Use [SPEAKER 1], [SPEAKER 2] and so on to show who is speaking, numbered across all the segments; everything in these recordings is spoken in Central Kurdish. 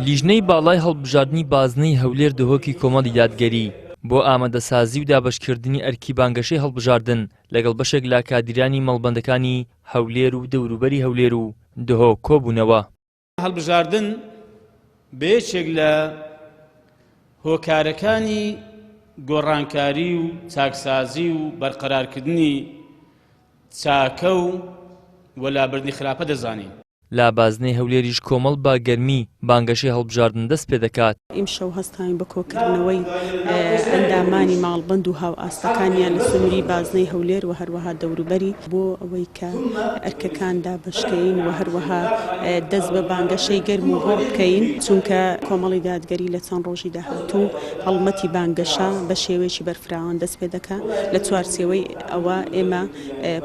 [SPEAKER 1] لیژنەی باڵای هەڵبژاردننی بازنەی هەولێر دهۆکی کۆمەڵی دادگەری بۆ ئامادەسازی و دابەشکردنی ئەرکی بانگەشەی هەڵبژاردن لەگەڵ بەشێک لە کادیرانی مەڵبەندەکانی هەولێر و دەوروبەری هەولێر و دهۆک کۆبوونەوە.
[SPEAKER 2] هەڵبژاردن بەیەکێک لە هۆکارەکانی گۆڕانکاری و چاکسازی و بەرقەرارکردنی چاکە و وەلابردنی خراپە دەزانین.
[SPEAKER 1] لا بازنەی هەولێریش کۆمەڵ با گەرمی بانگەشەی هەڵبژاردن دەست پێ دەکات.
[SPEAKER 3] ئیمشەو هەستاین بە کۆکردنەوەی ئەندامانی ماڵبەند و هاو ئاستەکانیان لە سنووری بازنەی هەولێر و هەروەها دەوروبەری بۆ ئەوەی کە ئەرکەکاندا بەشکەین و هەروەها دەست بە بانگەشەی گەرم و هۆڕ بکەین، چونکە کۆمەڵی دادگەری لە چەند ڕۆژی داهاتوو هەڵمەتی بانگەشە بە شێوەیەکی بەرفراوان دەست پێ دەکات. لە چوارچێوەی ئەوە ئێمە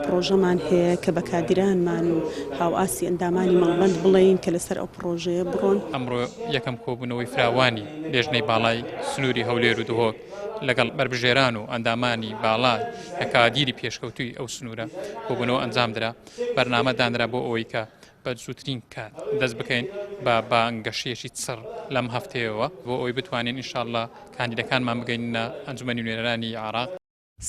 [SPEAKER 3] پرۆژەمان هەیە کە بە کادیرانمان و هاو ئاسی ئەندامانی مەڵبەند بڵێین کە لەسەر ئەو پرۆژەیە بڕۆن.
[SPEAKER 4] ئەمڕۆ یەکەم کۆبوونەوەی فراوانی لێژنەی باڵای سنووری هەولێر و دهۆک لەگەڵ بربژێران و ئەندامانی باڵا کە کادیری پێشکەوتووی ئەو سنوورە کۆبوونەوە ئەنجام درا. بەرنامە دانرا بۆ ئەوەی کە بە زووترین کات دەست بکەین بە بانگەشەیەکی چڕ لەم هەفتەیەوە بۆ ئەوەی بتوانین ئینشاءڵڵا کاندیدەکانمان بگەینە ئەنجومەنی نوێنەرانی عێراق.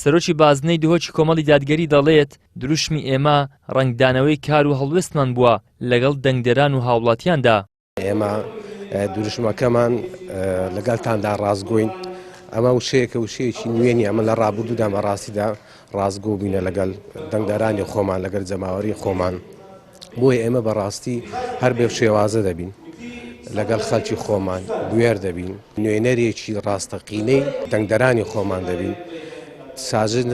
[SPEAKER 1] سەرۆکی بازنەی دهۆکی کۆمەڵی دادگەری دەڵێت دروشمی ئێمە ڕەنگدانەوەی کار و هەڵوێستمان بووە لەگەڵ دەنگدەران و هاوڵاتیاندا.
[SPEAKER 5] ئێمە دروشمەکەمان لەگەڵتاندا ڕازگۆین. ئەمە وشەیەکە وشەیەکی نوێنی ئەمە لە ڕابردوودا بەڕاستیدا ڕازگۆ بووینە لەگەڵ دەنگدەرانی خۆمان لەگەڵ جەماوەری خۆمان. بۆیە ئێمە بەڕاستی هەر بێ شێوازە دەبین لەگەڵ خەڵکی خۆمان گوێر دەبین، نوێنەرێکی ڕاستەقینەی دەنگدەرانی خۆمان دەبین، ساژت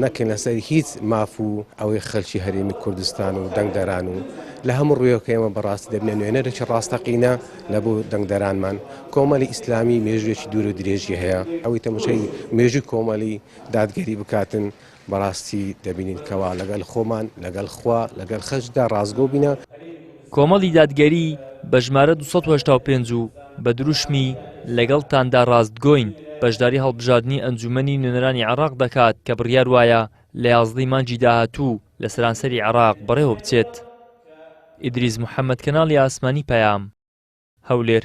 [SPEAKER 5] نەکەین لەسەر هیچ ماف و ئەوەی خەڵکی هەرێمی کوردستان و دەنگدەران و لە هەموو ڕوویەکە ئێمە بەڕاستی دەبنە نوێنەرێکی ڕاستەقینە لە بۆ دەنگدەرانمان. کۆمەڵی ئیسلامی مێژوێکی دوور و درێژی هەیە، ئەوەی تەماشای مێژووی کۆمەڵی دادگەری بکاتن بەڕاستی دەبینین کەوا لەگەڵ خۆمان لەگەڵ خوا لەگەڵ خەڵکدا ڕازگۆ بینە.
[SPEAKER 1] کۆمەڵی دادگەری بە ژمارە 285 و بە دروشمی لەگەڵتاندا ڕاستگۆین بەشداری هەڵبژاردننی ئەنجومەنی نوێنەرانی عێراق دەکات کە بڕیار وایە لە 11 مانگی داهاتوو لە سەرانسەری عێراق بەڕێوە بچێت. ئیدریس محەممەد، کەناڵی ئاسمانی پەیام، هەولێر.